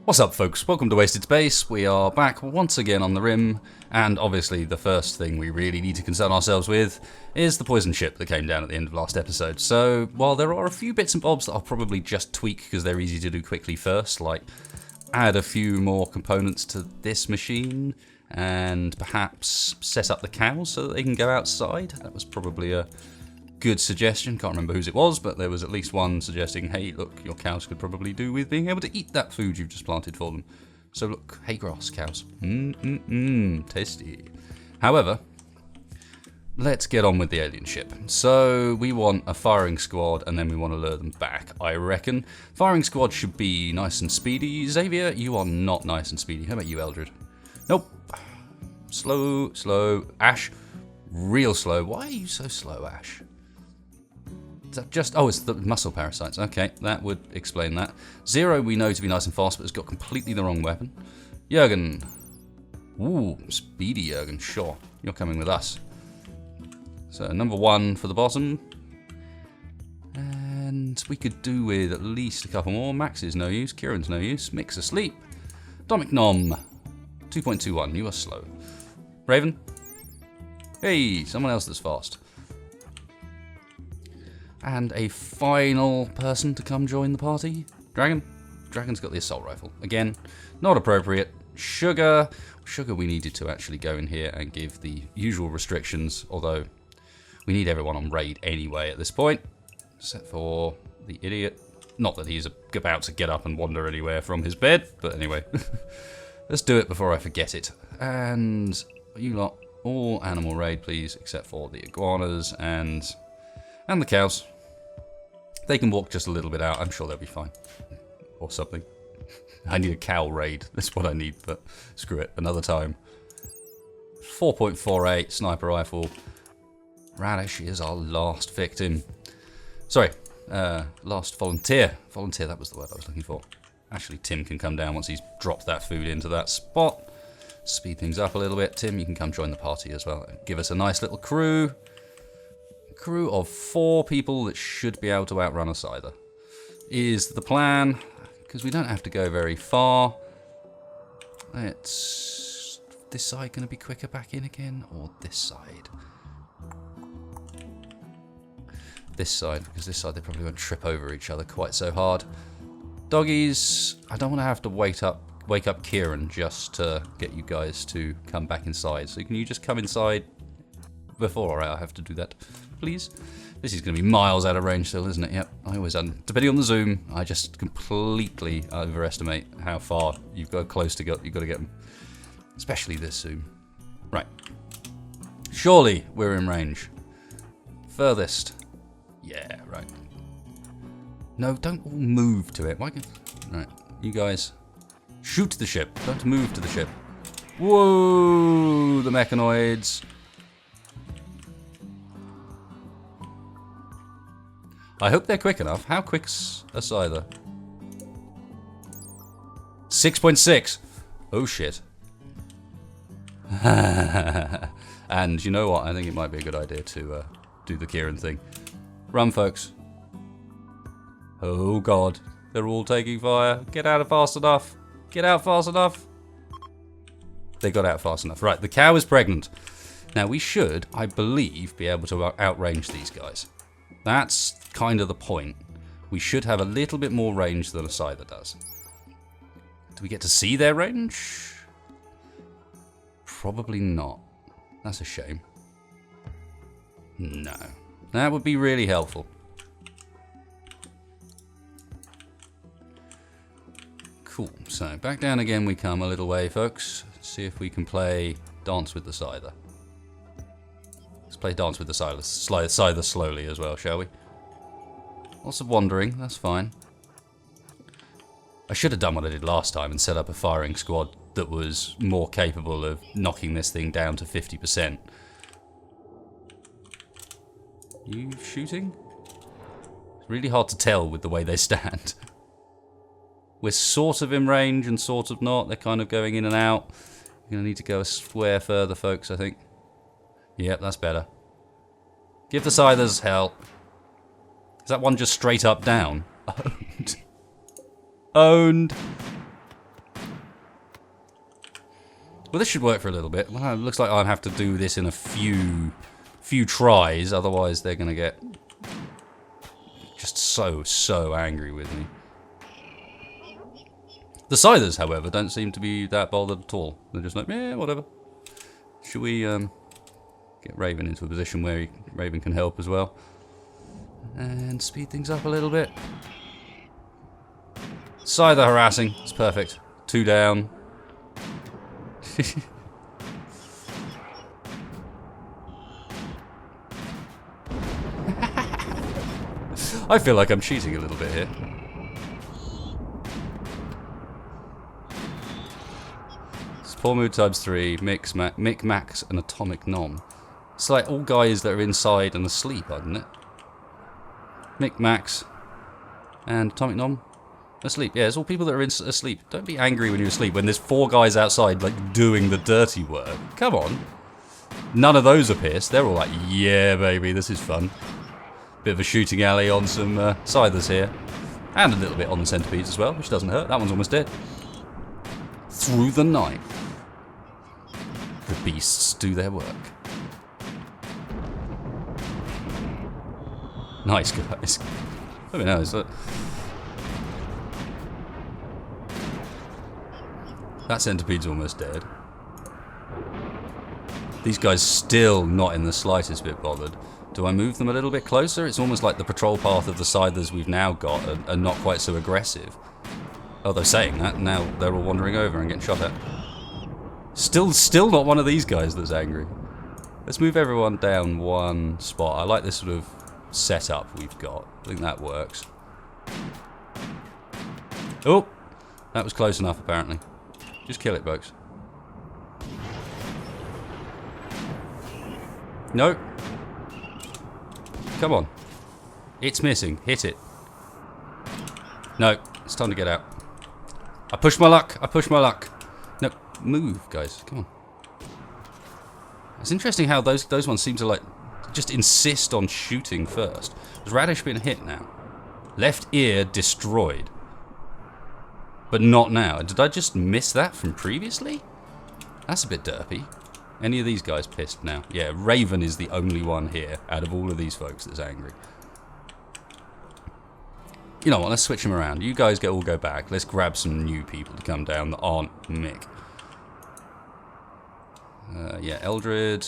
What's up, folks? Welcome to Wasted Space. We are back once again on the Rim, and obviously the first thing we really need to concern ourselves with is the poison ship that came down at the end of last episode. So, while there are a few bits and bobs that I'll probably just tweak because they're easy to do quickly first, like add a few more components to this machine, and perhaps set up the cows so that they can go outside. That was probably a good suggestion. Can't remember whose it was, but there was at least one suggesting, hey, look, your cows could probably do with being able to eat that food you've just planted for them. So look, hay grass cows. Tasty. However, let's get on with the alien ship. So we want a firing squad, and then we want to lure them back, I reckon. Firing squad should be nice and speedy. Xavier, you are not nice and speedy. How about you, Eldred? Nope. Slow. Ash, real slow. Why are you so slow, Ash? Is that just... Oh, it's the muscle parasites. Okay, that would explain that. Zero we know to be nice and fast, but has got completely the wrong weapon. Jurgen. Ooh, speedy Jurgen. Sure, you're coming with us. So, number one for the bottom. And we could do with at least a couple more. Max is no use. Kieran's no use. Mick's asleep. Atomic Nom. 2.21. You are slow. Raven. Hey, someone else that's fast. And a final person to come join the party. Dragon. Dragon's got the assault rifle. Again, not appropriate. Sugar. Sugar we needed to actually go in here and give the usual restrictions, although we need everyone on raid anyway at this point. Except for the idiot. Not that he's about to get up and wander anywhere from his bed, but anyway. Let's do it before I forget it. And you lot, all animal raid please, except for the iguanas and the cows. They can walk just a little bit out. I'm sure they'll be fine. Or something. I need a cow raid. That's what I need, but screw it. Another time. 4.48 sniper rifle. Radish is our last victim. Sorry. Last volunteer. Volunteer, that was the word I was looking for. Actually, Tim can come down once he's dropped that food into that spot. Speed things up a little bit. Tim, you can come join the party as well. Give us a nice little crew. Crew of 4 people that should be able to outrun us either. Is the plan, because we don't have to go very far. Let's... This side going to be quicker back in again, or this side? This side, because this side they probably won't trip over each other quite so hard. Doggies, I don't want to have to wake up Kieran just to get you guys to come back inside. So can you just come inside before I have to do that? Please. This is going to be miles out of range still, isn't it? Yep, I always depending on the zoom, I just completely overestimate how far you've got close to you've got to get them. Especially this zoom. Right. Surely we're in range. Furthest. Yeah, right. No, don't all move to it. Right, you guys. Shoot the ship. Don't move to the ship. Whoa, the mechanoids. I hope they're quick enough. How quick's a scyther? 6.6. Oh shit. And you know what? I think it might be a good idea to do the Kieran thing. Run, folks. Oh god. They're all taking fire. Get out fast enough. Get out fast enough. They got out fast enough. Right, the cow is pregnant. Now we should, I believe, be able to outrange these guys. That's kind of the point. We should have a little bit more range than a scyther does. Do we get to see their range? Probably not. That's a shame. No. That would be really helpful. Cool. So back down again we come a little way, folks. See if we can play Dance with the Scyther. Let's play Dance with the Scyther slowly as well, shall we? Lots of wandering, that's fine. I should have done what I did last time and set up a firing squad that was more capable of knocking this thing down to 50%. You shooting? It's really hard to tell with the way they stand. We're sort of in range and sort of not. They're kind of going in and out. We're going to need to go a square further, folks, I think. Yep, that's better. Give the scythers hell. Is that one just straight up down? Owned. Owned. Well, this should work for a little bit. Well, it looks like I'll have to do this in a few tries, otherwise they're going to get just so angry with me. The Scythers, however, don't seem to be that bothered at all. They're just like, yeah, whatever. Should we get Raven into a position where Raven can help as well? And speed things up a little bit. Scyther harassing. It's perfect. 2 down. I feel like I'm cheating a little bit here. Poor Mood times 3, Mick, Max, and Atomic Nom. It's like all guys that are inside and asleep, isn't it? Mick, Max, and Atomic Nom asleep. Yeah, it's all people that are asleep. Don't be angry when you're asleep, when there's 4 guys outside, like, doing the dirty work. Come on. None of those are pissed. They're all like, yeah, baby, this is fun. Bit of a shooting alley on some Scythers here. And a little bit on the centipedes as well, which doesn't hurt. That one's almost dead. Through the night. The beasts do their work. Nice, guys. I mean, no, that centipede's almost dead. These guys still not in the slightest bit bothered. Do I move them a little bit closer? It's almost like the patrol path of the Scythers we've now got are not quite so aggressive. Although saying that, now they're all wandering over and getting shot at. Still not one of these guys that's angry. Let's move everyone down 1 spot. I like this sort of setup we've got. I think that works. Oh! That was close enough, apparently. Just kill it, folks. No. Come on. It's missing. Hit it. No. It's time to get out. I push my luck. I push my luck. No, move, guys. Come on. It's interesting how those ones seem to, like, just insist on shooting first. Has Radish been hit now? Left ear destroyed. But not now. Did I just miss that from previously? That's a bit derpy. Any of these guys pissed now? Yeah, Raven is the only one here out of all of these folks that's angry. You know what, let's switch them around. You guys all go back. Let's grab some new people to come down that aren't Mick. Yeah, Eldred.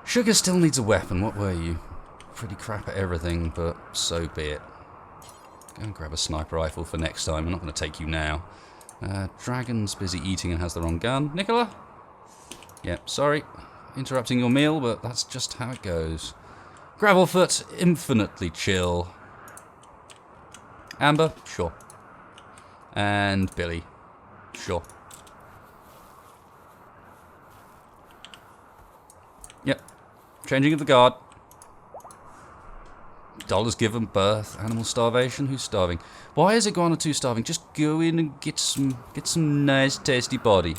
Sugar still needs a weapon. What were you? Pretty crap at everything, but so be it. Go and grab a sniper rifle for next time. I'm not going to take you now. Dragon's busy eating and has the wrong gun. Nicola? Yep, sorry. Interrupting your meal, but that's just how it goes. Gravelfoot, infinitely chill. Amber? Sure. And Billy? Sure. Yep. Changing of the guard. Dollars given birth. Animal starvation. Who's starving? Why is Iguana 2 starving? Just go in and get some nice tasty body.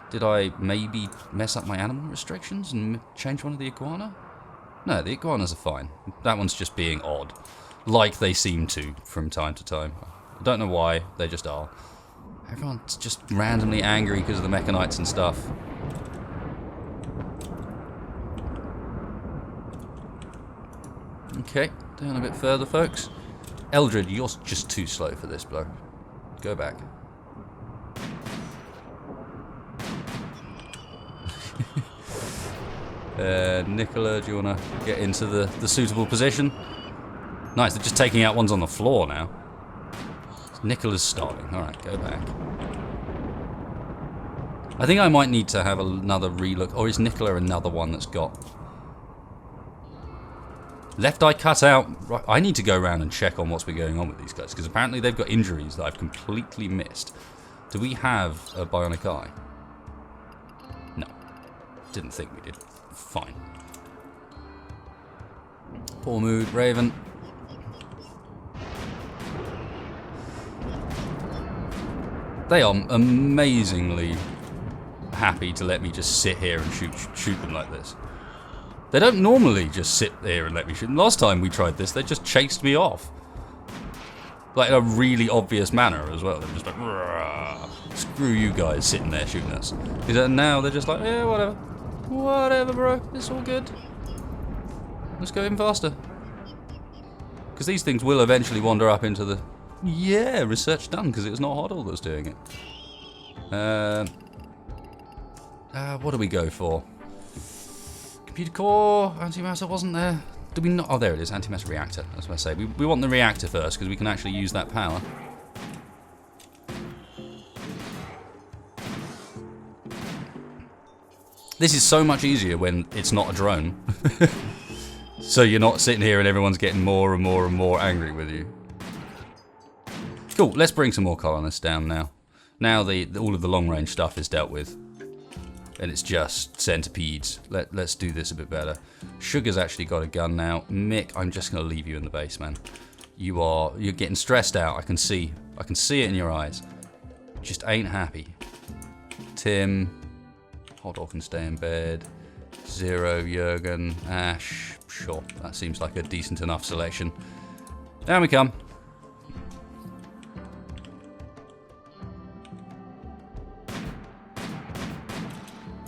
Did I maybe mess up my animal restrictions and change one of the iguana? No, the iguanas are fine. That one's just being odd. Like they seem to from time to time. I don't know why, they just are. Everyone's just randomly angry because of the mechanites and stuff. Okay, down a bit further, folks. Eldred, you're just too slow for this, bro. Go back. Nicola, do you want to get into the suitable position? Nice, they're just taking out ones on the floor now. Nicola's starving. Alright, go back. I think I might need to have another relook. Or is Nicola another one that's got... Left eye cut out. Right, I need to go around and check on what's been going on with these guys, because apparently they've got injuries that I've completely missed. Do we have a bionic eye? No. Didn't think we did. Fine. Poor mood, Raven. They are amazingly happy to let me just sit here and shoot them like this. They don't normally just sit there and let me shoot them. Last time we tried this, they just chased me off. Like in a really obvious manner as well. They're just like, "Rah, screw you guys sitting there shooting us." Because now they're just like, yeah, whatever. Whatever, bro. It's all good. Let's go even faster. Because these things will eventually wander up into the... Yeah, research done, because it was not Hoddle that was doing it. What do we go for? Computer core, antimatter wasn't there. Do we not? Oh, there it is, antimatter reactor. That's what I say. We want the reactor first, because we can actually use that power. This is so much easier when it's not a drone. So you're not sitting here and everyone's getting more and more and more angry with you. Cool, let's bring some more colonists down now. Now all of the long-range stuff is dealt with. And it's just centipedes. Let's do this a bit better. Sugar's actually got a gun now. Mick, I'm just going to leave you in the base, man. You're getting stressed out. I can see it in your eyes. Just ain't happy. Tim, Hoddle can stay in bed. Zero, Jurgen, Ash. Sure, that seems like a decent enough selection. Down we come.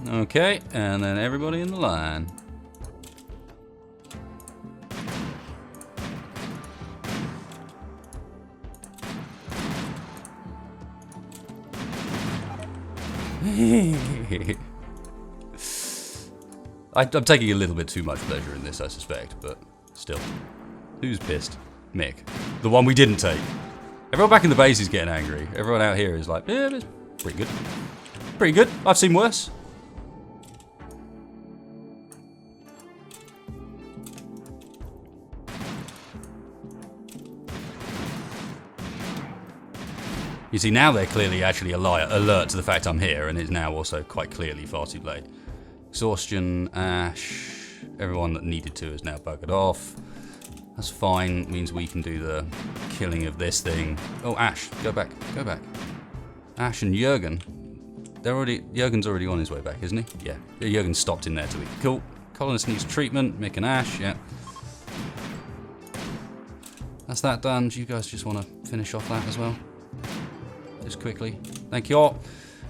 Okay, and then everybody in the line. I'm taking a little bit too much pleasure in this, I suspect, but still. Who's pissed? Mick. The one we didn't take. Everyone back in the base is getting angry. Everyone out here is like, yeah, it's pretty good. Pretty good. I've seen worse. You see, now they're clearly actually alert to the fact I'm here, and it's now also quite clearly far too late. Exhaustion, Ash, everyone that needed to is now buggered off. That's fine, it means we can do the killing of this thing. Oh, Ash, go back, go back. Ash and Jurgen. Jurgen's already on his way back, isn't he? Yeah, Jurgen stopped in there to eat. Cool. Colonist needs treatment, Mick and Ash, yeah. That's that done. Do you guys just want to finish off that as well? Just quickly. Thank you all.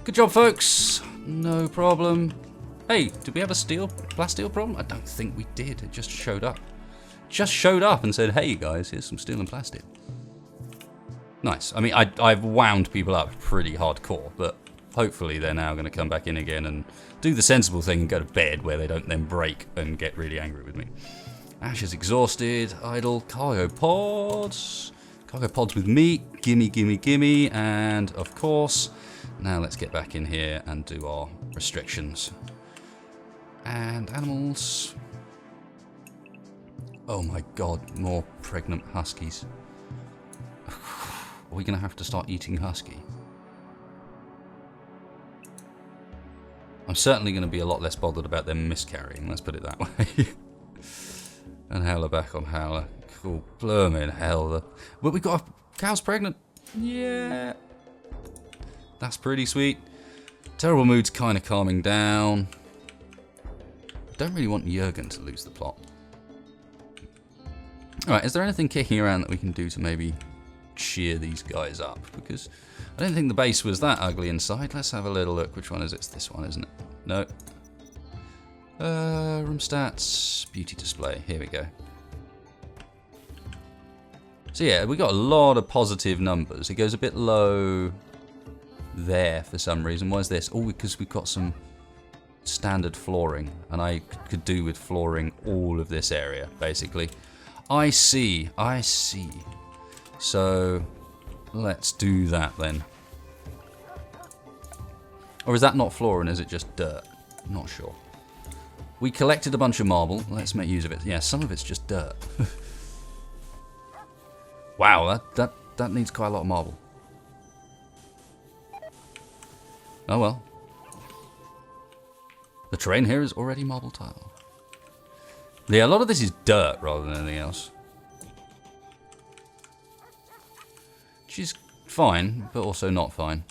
Good job, folks. No problem. Hey, did we have a blast steel problem? I don't think we did. It just showed up. Just showed up and said, hey guys, here's some steel and plastic. Nice. I mean, I've wound people up pretty hardcore, but hopefully they're now going to come back in again and do the sensible thing and go to bed where they don't then break and get really angry with me. Ash is exhausted. Idle. Cargo pods. Cargo pods with me. Gimme, gimme, gimme. And of course, now let's get back in here and do our restrictions. And animals. Oh my god, more pregnant huskies. Are we going to have to start eating husky? I'm certainly going to be a lot less bothered about them miscarrying, let's put it that way. And Howler back on Howler. Cool, bloomin' hell. But we got a cow's pregnant. Yeah. That's pretty sweet. Terrible mood's kind of calming down. Don't really want Jurgen to lose the plot. Alright, is there anything kicking around that we can do to maybe cheer these guys up? Because I don't think the base was that ugly inside. Let's have a little look. Which one is it? It's this one, isn't it? No. Room stats, beauty display. Here we go. So yeah, we got a lot of positive numbers. It goes a bit low there for some reason. Why is this? Oh, because we've got some standard flooring, and I could do with flooring all of this area, basically. I see. So let's do that then. Or is that not flooring? Is it just dirt? Not sure. We collected a bunch of marble. Let's make use of it. Yeah, some of it's just dirt. Wow, that needs quite a lot of marble. Oh well. The terrain here is already marble tile. Yeah, a lot of this is dirt rather than anything else. Which is fine, but also not fine.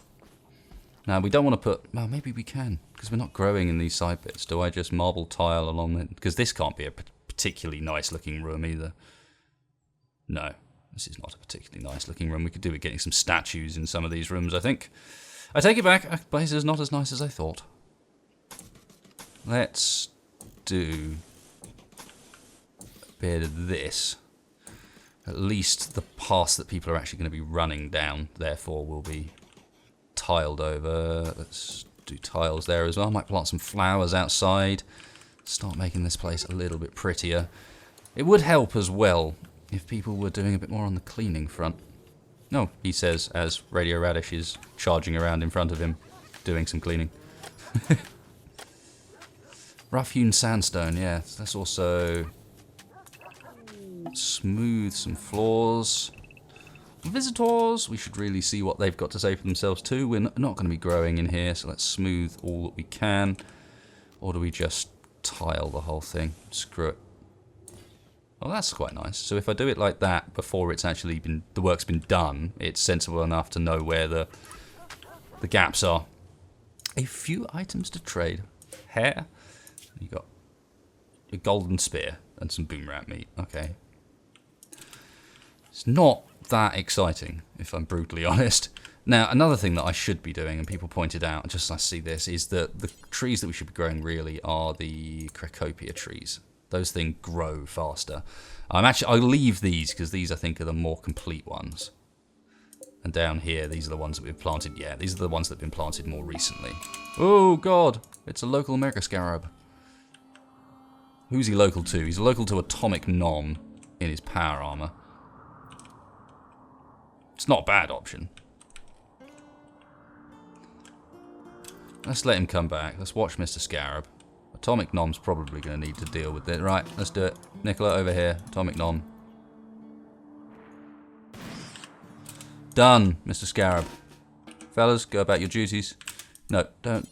Now, we don't want to put... Well, maybe we can, because we're not growing in these side bits. Do I just marble tile along it? Because this can't be a particularly nice looking room either. No. This is not a particularly nice looking room. We could do with getting some statues in some of these rooms, I think. I take it back. Our place is not as nice as I thought. Let's do a bit of this. At least the paths that people are actually going to be running down, therefore, will be tiled over. Let's do tiles there as well. I might plant some flowers outside. Start making this place a little bit prettier. It would help as well if people were doing a bit more on the cleaning front. No, he says, as Radio Radish is charging around in front of him, doing some cleaning. Rough-hewn sandstone, yeah. Let's also smooth some floors. Visitors, we should really see what they've got to say for themselves too. We're not going to be growing in here, so let's smooth all that we can. Or do we just tile the whole thing? Screw it. Oh, that's quite nice. So if I do it like that before it's actually been, the work's been done, it's sensible enough to know where the gaps are. A few items to trade. Hair. You got a golden spear and some boom rat meat. Okay. It's not that exciting, if I'm brutally honest. Now, another thing that I should be doing, and people pointed out, just as I see this, is that the trees that we should be growing really are the Cracopia trees. Those things grow faster. I'll leave these because these I think are the more complete ones. And down here, these are the ones that we've planted. Yeah, these are the ones that have been planted more recently. Oh God, it's a local mega scarab. Who's he local to? He's local to Atomic Nom in his power armor. It's not a bad option. Let's let him come back. Let's watch Mr. Scarab. Atomic Nom's probably going to need to deal with it. Right, let's do it. Nicola, over here. Atomic Nom. Done, Mr. Scarab. Fellas, go about your duties. No, don't.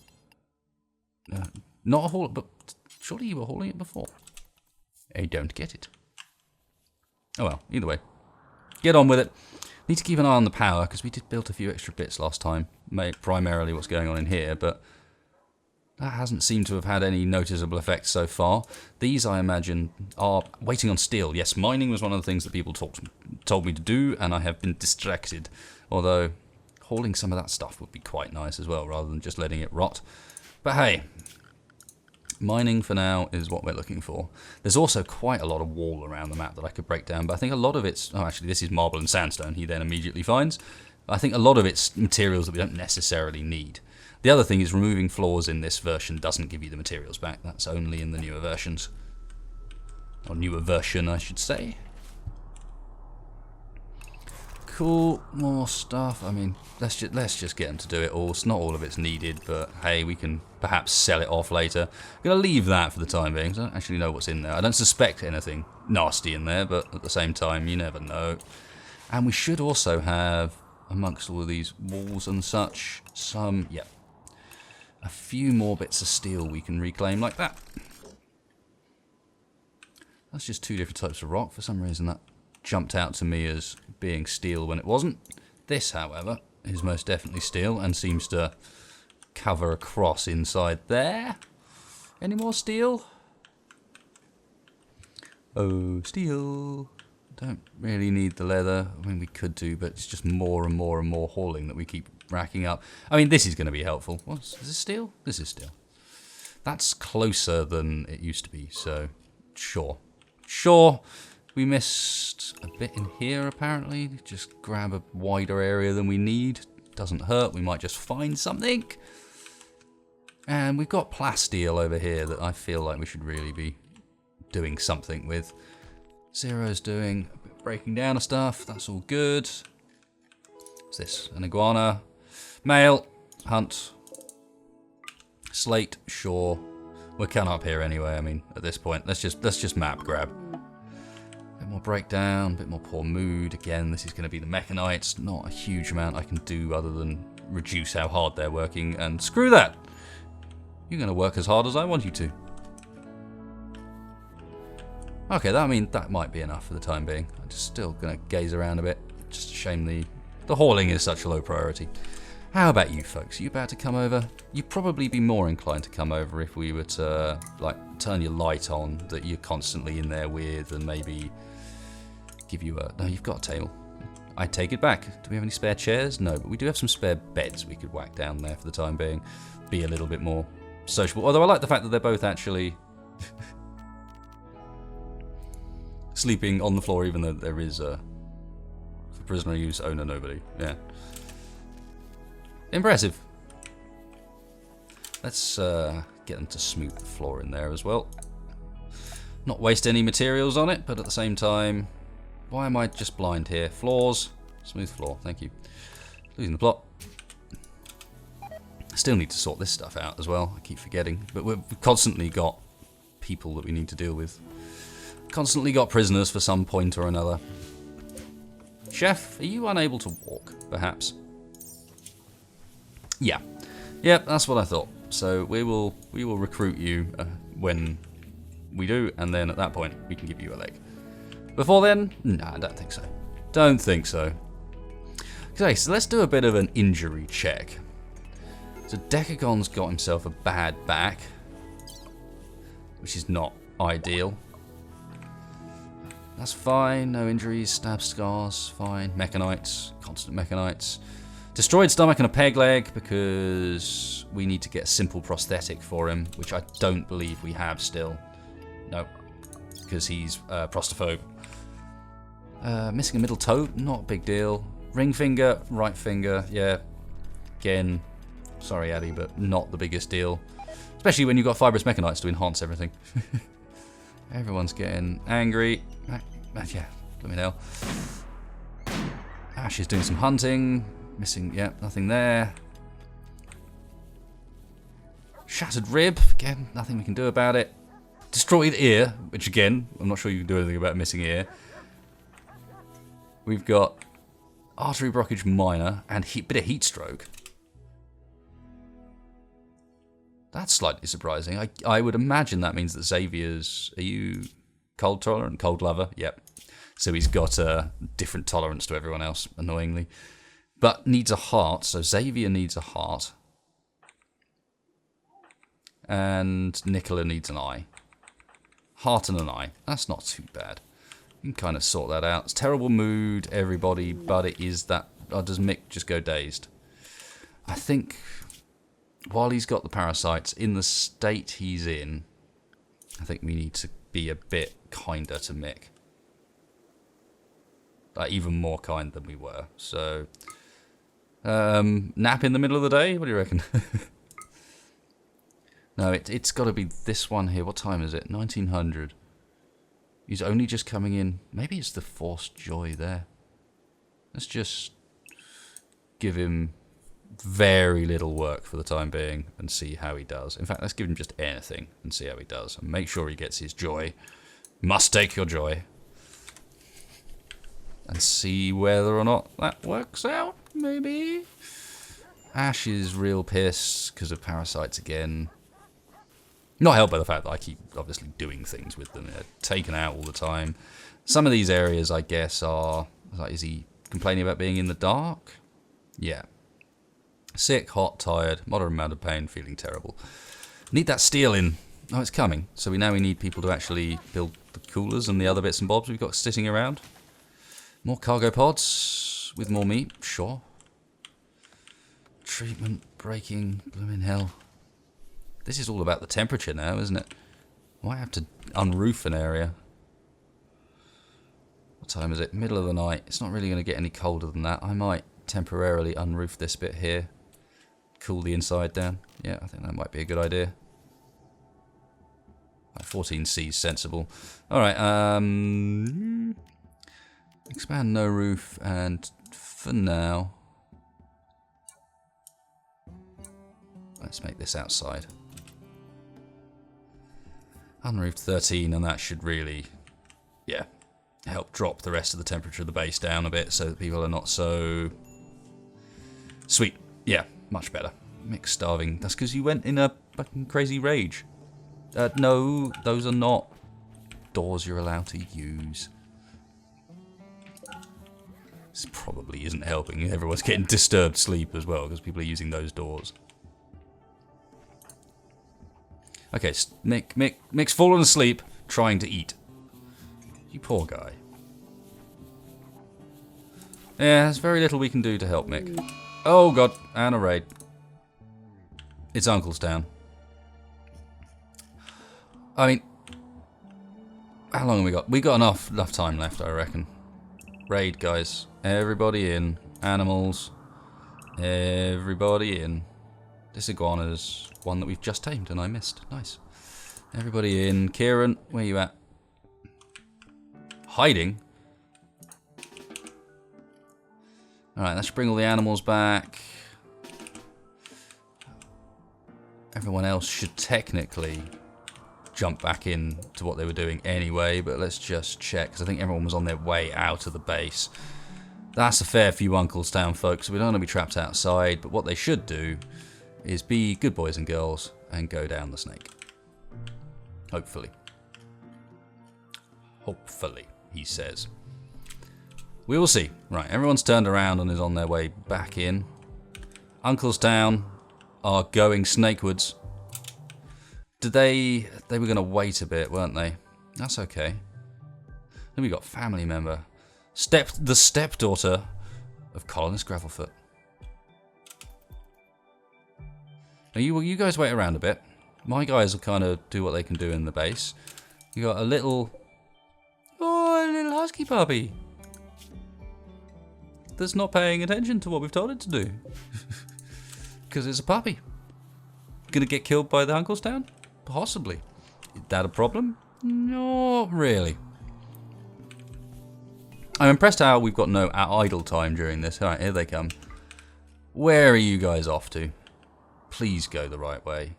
Not a haul, but surely you were hauling it before. I don't get it. Oh well, either way. Get on with it. Need to keep an eye on the power, because we did build a few extra bits last time. Primarily what's going on in here, but that hasn't seemed to have had any noticeable effect so far. These, I imagine, are waiting on steel. Yes, mining was one of the things that people told me to do, and I have been distracted. Although, hauling some of that stuff would be quite nice as well, rather than just letting it rot. But hey, mining for now is what we're looking for. There's also quite a lot of wall around the map that I could break down, but I think a lot of it's... Oh, actually, this is marble and sandstone he then immediately finds. I think a lot of it's materials that we don't necessarily need. The other thing is removing floors in this version doesn't give you the materials back. That's only in the newer versions. Or newer version, I should say. Cool, more stuff. I mean, let's just get them to do it all. Not all of it's needed, but hey, we can perhaps sell it off later. I'm going to leave that for the time being, because I don't actually know what's in there. I don't suspect anything nasty in there, but at the same time, you never know. And we should also have, amongst all of these walls and such, a few more bits of steel we can reclaim like that. That's just two different types of rock. For some reason that jumped out to me as being steel when it wasn't. This, however, is most definitely steel and seems to cover across inside there. Any more steel? Oh, steel. Don't really need the leather. I mean, we could do, but it's just more and more and more hauling that we keep racking up. I mean, this is going to be helpful. Is this steel? This is steel. That's closer than it used to be, so sure. Sure. We missed a bit in here, apparently. Just grab a wider area than we need. Doesn't hurt. We might just find something. And we've got plasteel over here that I feel like we should really be doing something with. Zero's doing a bit of breaking down of stuff. That's all good. What's this? An iguana. Male. Hunt. Slate. Sure. We're kind of up here anyway. I mean, at this point, let's just map grab. Bit more breakdown, bit more poor mood. Again, this is going to be the mechanoids. Not a huge amount I can do other than reduce how hard they're working. And screw that. You're going to work as hard as I want you to. Okay, that might be enough for the time being. I'm just still going to gaze around a bit. Just a shame the hauling is such a low priority. How about you folks? Are you about to come over? You'd probably be more inclined to come over if we were to, like, turn your light on that you're constantly in there with and maybe give you a... No, you've got a table. I take it back. Do we have any spare chairs? No, but we do have some spare beds we could whack down there for the time being. Be a little bit more sociable. Although I like the fact that they're both actually sleeping on the floor, even though there is for prisoner use, owner nobody. Yeah. Impressive. Let's get them to smooth the floor in there as well. Not waste any materials on it, but at the same time, why am I just blind here? Floors, smooth floor, thank you. Losing the plot. I still need to sort this stuff out as well, I keep forgetting. But we've constantly got people that we need to deal with. Constantly got prisoners for some point or another. Chef, are you unable to walk, perhaps? Yeah. Yep, that's what I thought. So we will recruit you when we do, and then at that point we can give you a leg. Before then, no, I don't think so. Don't think so. Okay, so let's do a bit of an injury check. So Decagon's got himself a bad back, which is not ideal. That's fine, no injuries, stab scars, fine. Mechanoids, constant mechanoids. Destroyed stomach and a peg leg because we need to get a simple prosthetic for him, which I don't believe we have still. No, because he's prostophobe. Missing a middle toe, not a big deal. Ring finger, right finger, yeah. Again, sorry Addy, but not the biggest deal. Especially when you've got fibrous mechanites to enhance everything. Everyone's getting angry. Yeah, let me know. Ash is doing some hunting. Missing, yeah, nothing there. Shattered rib, again, nothing we can do about it. Destroyed ear, which again, I'm not sure you can do anything about missing ear. We've got artery blockage minor and bit of heat stroke. That's slightly surprising. I would imagine that means that Xavier's... Are you cold tolerant? Cold lover? Yep. So he's got a different tolerance to everyone else, annoyingly. But needs a heart, so Xavier needs a heart. And Nicola needs an eye. Heart and an eye. That's not too bad. You can kind of sort that out. It's terrible mood, everybody, but it is that... Oh, does Mick just go dazed? I think while he's got the parasites, in the state he's in, I think we need to be a bit kinder to Mick. Like, even more kind than we were. So... nap in the middle of the day? What do you reckon? No, it's got to be this one here. What time is it? 1900. He's only just coming in. Maybe it's the forced joy there. Let's just give him very little work for the time being and see how he does. In fact, let's give him just anything and see how he does. And make sure he gets his joy. Must take your joy. And see whether or not that works out, maybe. Ash is real pissed because of parasites again. Not helped by the fact that I keep obviously doing things with them. They're taken out all the time. Some of these areas, I guess, are... Like, is he complaining about being in the dark? Yeah. Sick, hot, tired, moderate amount of pain, feeling terrible. Need that steel in. Oh, it's coming. So we need people to actually build the coolers and the other bits and bobs we've got sitting around. More cargo pods with more meat, sure. Treatment, braking, blooming hell. This is all about the temperature now, isn't it? Might have to unroof an area. What time is it? Middle of the night. It's not really going to get any colder than that. I might temporarily unroof this bit here. Cool the inside down. Yeah, I think that might be a good idea. 14C is sensible. Alright, expand no roof, and for now, let's make this outside. Unroofed 13, and that should really, yeah, help drop the rest of the temperature of the base down a bit so that people are not so... Sweet. Yeah, much better. Mick's starving. That's because you went in a fucking crazy rage. No, those are not doors you're allowed to use. This probably isn't helping. Everyone's getting disturbed sleep as well because people are using those doors. Okay, Mick's fallen asleep trying to eat. You poor guy. Yeah, there's very little we can do to help Mick. Oh god, and a raid. It's Uncle's Town. I mean, how long have we got? We got enough time left, I reckon. Raid, guys. Everybody in. Animals. Everybody in. This iguana's one that we've just tamed and I missed. Nice. Everybody in. Kieran, where you at? Hiding? Alright, that should bring all the animals back. Everyone else should technically jump back in to what they were doing anyway, but let's just check, because I think everyone was on their way out of the base. That's a fair few Uncle's Town folks, so we don't want to be trapped outside, but what they should do is be good boys and girls and go down the snake. Hopefully. Hopefully, he says. We will see. Right, everyone's turned around and is on their way back in. Uncle's Town are going snakewards. They were going to wait a bit, weren't they? That's okay. Then we got family member. The stepdaughter of Colonist Gravelfoot. Now you guys wait around a bit. My guys will kind of do what they can do in the base. You got a little husky puppy that's not paying attention to what we've told it to do. Because it's a puppy. Gonna get killed by the Uncle's Town? Possibly. Is that a problem? Not really. I'm impressed how we've got no idle time during this. Alright, here they come. Where are you guys off to? Please go the right way.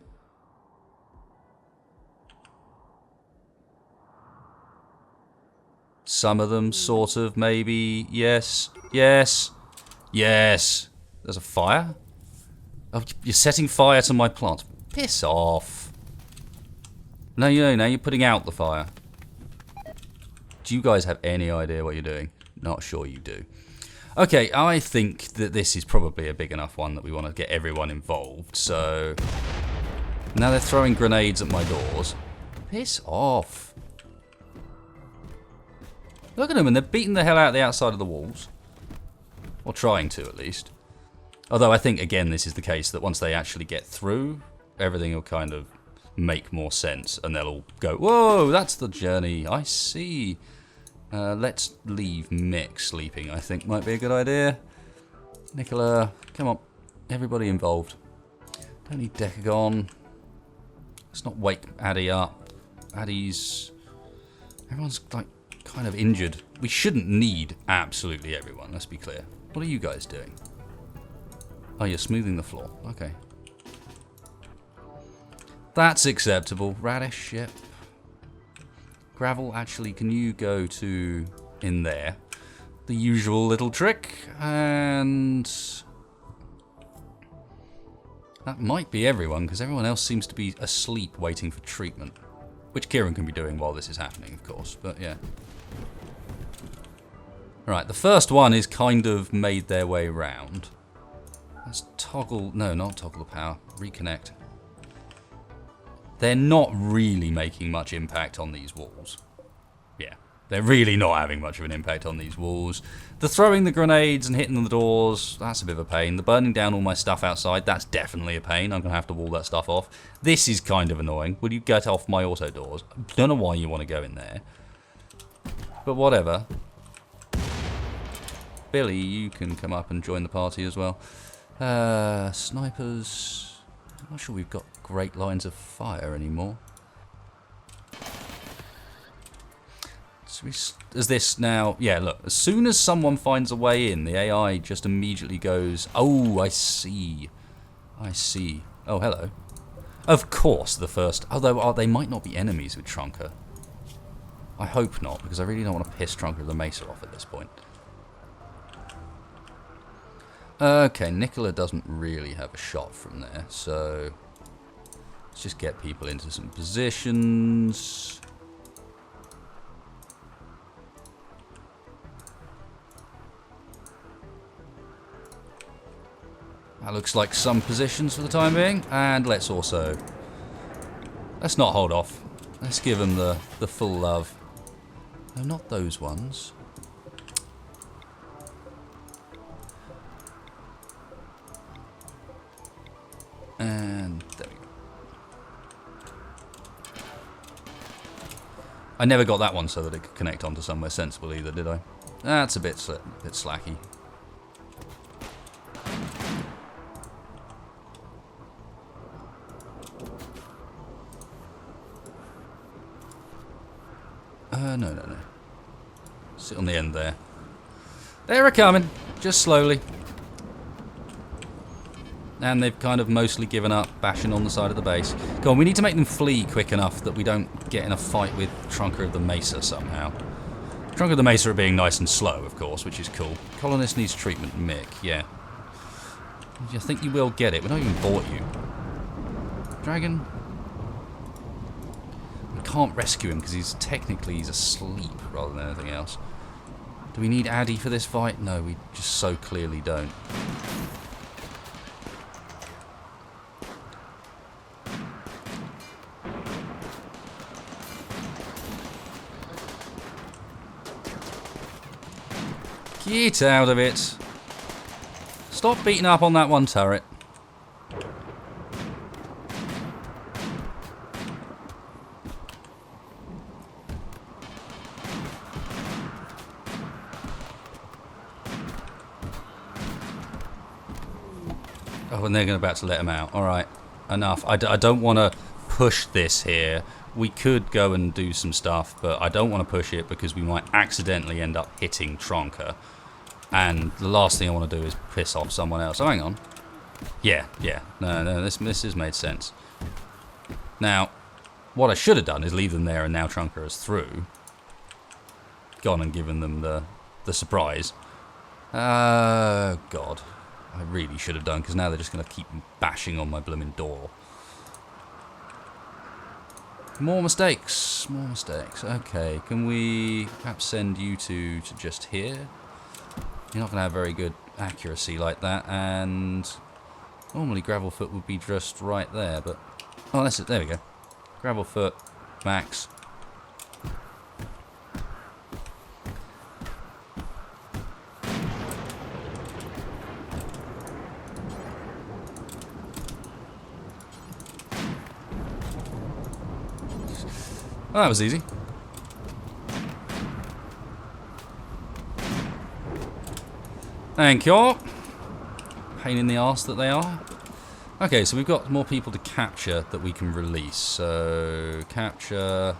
Some of them, sort of, maybe. Yes. Yes. Yes. There's a fire? Oh, you're setting fire to my plant. Piss off. No, now you're putting out the fire. Do you guys have any idea what you're doing? Not sure you do. Okay, I think that this is probably a big enough one that we want to get everyone involved, so... Now they're throwing grenades at my doors. Piss off. Look at them, and they're beating the hell out of the outside of the walls. Or trying to, at least. Although I think, again, this is the case that once they actually get through, everything will kind of make more sense, and they'll all go, whoa, that's the journey, I see. Let's leave Mick sleeping, I think might be a good idea. Nicola, come on, everybody involved. Don't need Decagon. Let's not wake Addy up. Addy's... Everyone's, like, kind of injured. We shouldn't need absolutely everyone, let's be clear. What are you guys doing? Oh, you're smoothing the floor. Okay. That's acceptable. Radish, yep. Gravel, actually, can you go to in there? The usual little trick. And... that might be everyone, because everyone else seems to be asleep waiting for treatment. Which Kieran can be doing while this is happening, of course. But, yeah. Right, the first one is kind of made their way round. Let's toggle... no, not toggle the power. Reconnect. They're not really making much impact on these walls. Yeah, they're really not having much of an impact on these walls. The throwing the grenades and hitting the doors, that's a bit of a pain. The burning down all my stuff outside, that's definitely a pain. I'm going to have to wall that stuff off. This is kind of annoying. Will you get off my auto doors? Don't know why you want to go in there. But whatever. Billy, you can come up and join the party as well. Snipers... I'm not sure we've got great lines of fire anymore. So is this now... yeah, look. As soon as someone finds a way in, the AI just immediately goes, oh, I see. I see. Oh, hello. Of course, the first... although they might not be enemies with Trunker. I hope not, because I really don't want to piss Trunker the Mesa off at this point. Okay, Nicola doesn't really have a shot from there, so let's just get people into some positions. That looks like some positions for the time being, and let's not hold off. Let's give them the full love. No, not those ones. I never got that one so that it could connect onto somewhere sensible either, did I? That's a bit slacky. No. Sit on the end there. They're coming, just slowly. And they've kind of mostly given up, bashing on the side of the base. Go on, we need to make them flee quick enough that we don't get in a fight with Trunker of the Mesa somehow. Trunker of the Mesa are being nice and slow, of course, which is cool. Colonist needs treatment, Mick, yeah. I think you will get it. We're not even bought you. Dragon? We can't rescue him because he's asleep rather than anything else. Do we need Addy for this fight? No, we just so clearly don't. Get out of it. Stop beating up on that one turret. Oh, and they're about to let him out. Alright, enough. I don't want to push this here. We could go and do some stuff, but I don't want to push it because we might accidentally end up hitting Tronka. And the last thing I want to do is piss off someone else. Oh, hang on. Yeah. No, this has made sense. Now, what I should have done is leave them there and now Trunka is through. Gone and given them the surprise. Oh, God. I really should have done, because now they're just going to keep bashing on my blooming door. More mistakes. Okay, can we perhaps send you two to just here? You're not going to have very good accuracy like that, and normally Gravelfoot would be just right there, but... Oh, that's it, there we go. Gravelfoot, max. Well, that was easy. Thank you. Pain in the arse that they are. Okay, so we've got more people to capture that we can release. So, capture.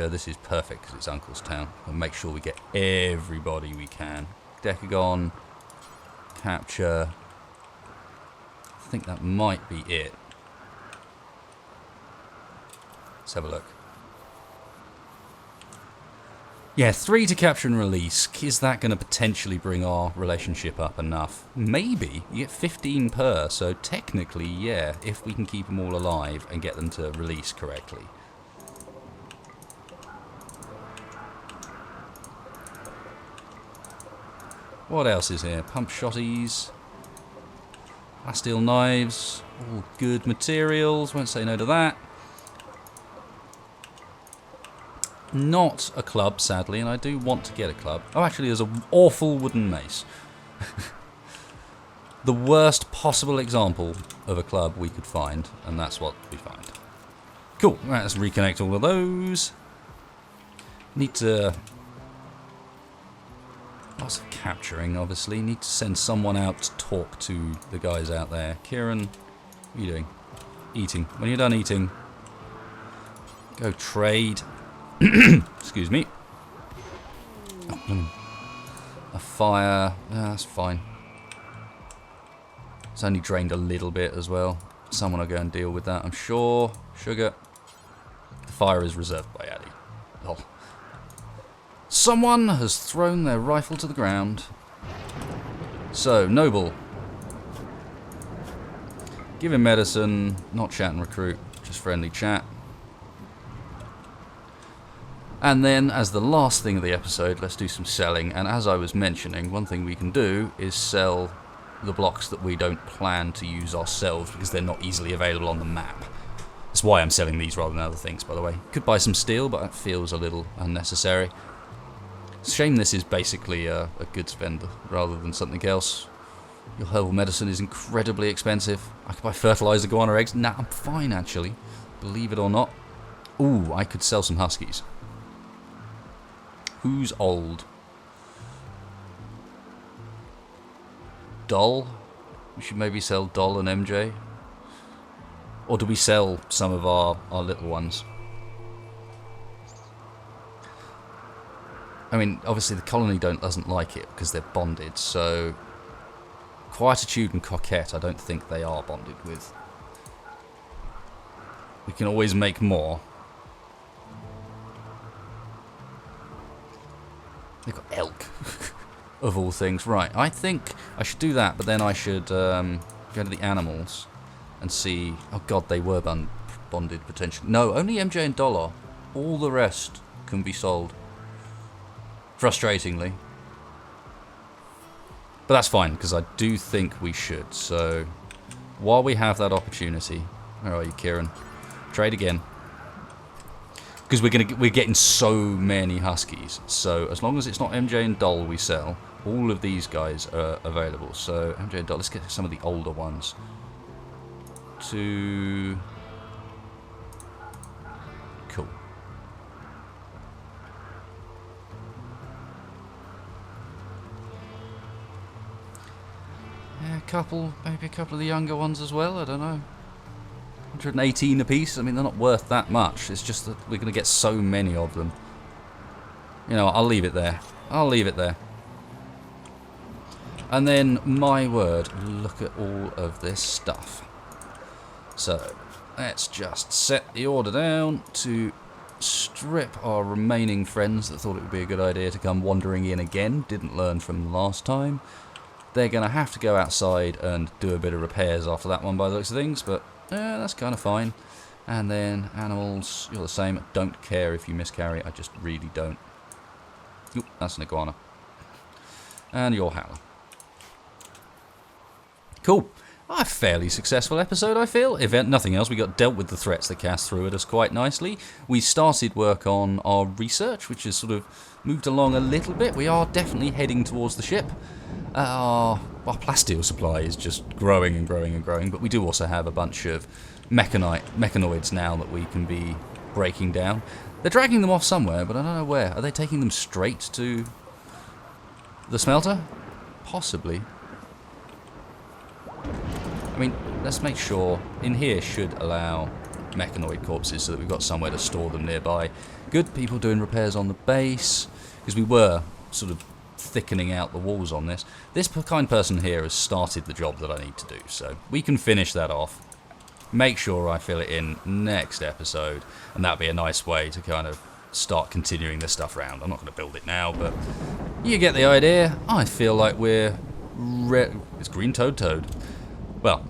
This is perfect because it's Uncle's Town. We'll make sure we get everybody we can. Decagon. Capture. I think that might be it. Let's have a look. Yeah, 3 to capture and release. Is that going to potentially bring our relationship up enough? Maybe. You get 15 per, so technically, yeah, if we can keep them all alive and get them to release correctly. What else is here? Pump shotties. Steel knives. All good materials. Won't say no to that. Not a club, sadly, and I do want to get a club. Oh, actually, there's an awful wooden mace. The worst possible example of a club we could find, and that's what we find. Cool, right, let's reconnect all of those. Need to... Lots of capturing, obviously. Need to send someone out to talk to the guys out there. Kieran, what are you doing? Eating. When you're done eating, go trade. Excuse me. Oh, a fire. Yeah, that's fine. It's only drained a little bit as well. Someone will go and deal with that, I'm sure. Sugar. The fire is reserved by Addy. Oh. Someone has thrown their rifle to the ground. So, Noble. Give him medicine. Not chat and recruit. Just friendly chat. And then, as the last thing of the episode, let's do some selling. And as I was mentioning, one thing we can do is sell the blocks that we don't plan to use ourselves because they're not easily available on the map. That's why I'm selling these rather than other things, by the way. Could buy some steel, but that feels a little unnecessary. It's a shame this is basically a goods vendor rather than something else. Your herbal medicine is incredibly expensive. I could buy fertilizer, go on our eggs. Nah, I'm fine, actually. Believe it or not. Ooh, I could sell some huskies. Who's old? Doll? We should maybe sell Doll and MJ. Or do we sell some of our little ones? I mean, obviously the colony doesn't like it because they're bonded, so Quietude and Coquette I don't think they are bonded with. We can always make more. They've got elk, of all things. Right, I think I should do that, but then I should go to the animals and see... Oh god, they were bonded potentially. No, only MJ and Dollar. All the rest can be sold. Frustratingly. But that's fine, because I do think we should. So, while we have that opportunity... Where are you, Kieran? Trade again. Because we're getting so many huskies. So, as long as it's not MJ and Doll we sell, all of these guys are available. So, MJ and Doll, let's get some of the older ones. Cool. Yeah, maybe a couple of the younger ones as well, I don't know. 118 apiece, I mean, they're not worth that much. It's just that we're going to get so many of them. You know what, I'll leave it there. I'll leave it there. And then, my word, look at all of this stuff. So, let's just set the order down to strip our remaining friends that thought it would be a good idea to come wandering in again. Didn't learn from last time. They're going to have to go outside and do a bit of repairs after that one by the looks of things, but that's kind of fine. And then animals, you're the same. Don't care if you miscarry, I just really don't. Oop, that's an iguana. And you're Howler. Cool. A fairly successful episode, I feel. If nothing else, we got dealt with the threats that cast through at us quite nicely. We started work on our research, which has sort of moved along a little bit. We are definitely heading towards the ship. Our plasteel supply is just growing and growing and growing, but we do also have a bunch of mechanoids now that we can be breaking down. They're dragging them off somewhere, but I don't know where. Are they taking them straight to the smelter? Possibly. I mean, let's make sure. In here should allow mechanoid corpses so that we've got somewhere to store them nearby. Good, people doing repairs on the base, because we were sort of thickening out the walls on this. This kind person here has started the job that I need to do, so we can finish that off. Make sure I fill it in next episode, and that'll be a nice way to kind of start continuing this stuff around. I'm not going to build it now, but you get the idea. I feel like we're... It's green toad. Well,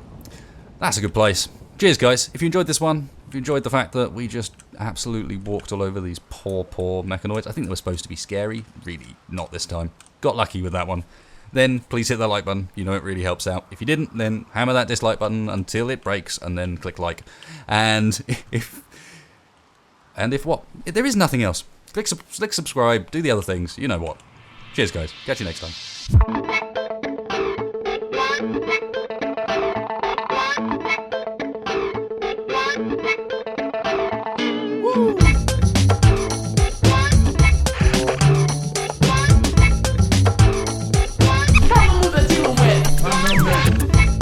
that's a good place. Cheers, guys. If you enjoyed this one, if you enjoyed the fact that we just absolutely walked all over these poor mechanoids, I think they were supposed to be scary. Really, not this time. Got lucky with that one. Then, please hit that like button. You know it really helps out. If you didn't, then hammer that dislike button until it breaks, and then click like. And if what? If there is nothing else. Click subscribe, do the other things. You know what. Cheers, guys. Catch you next time.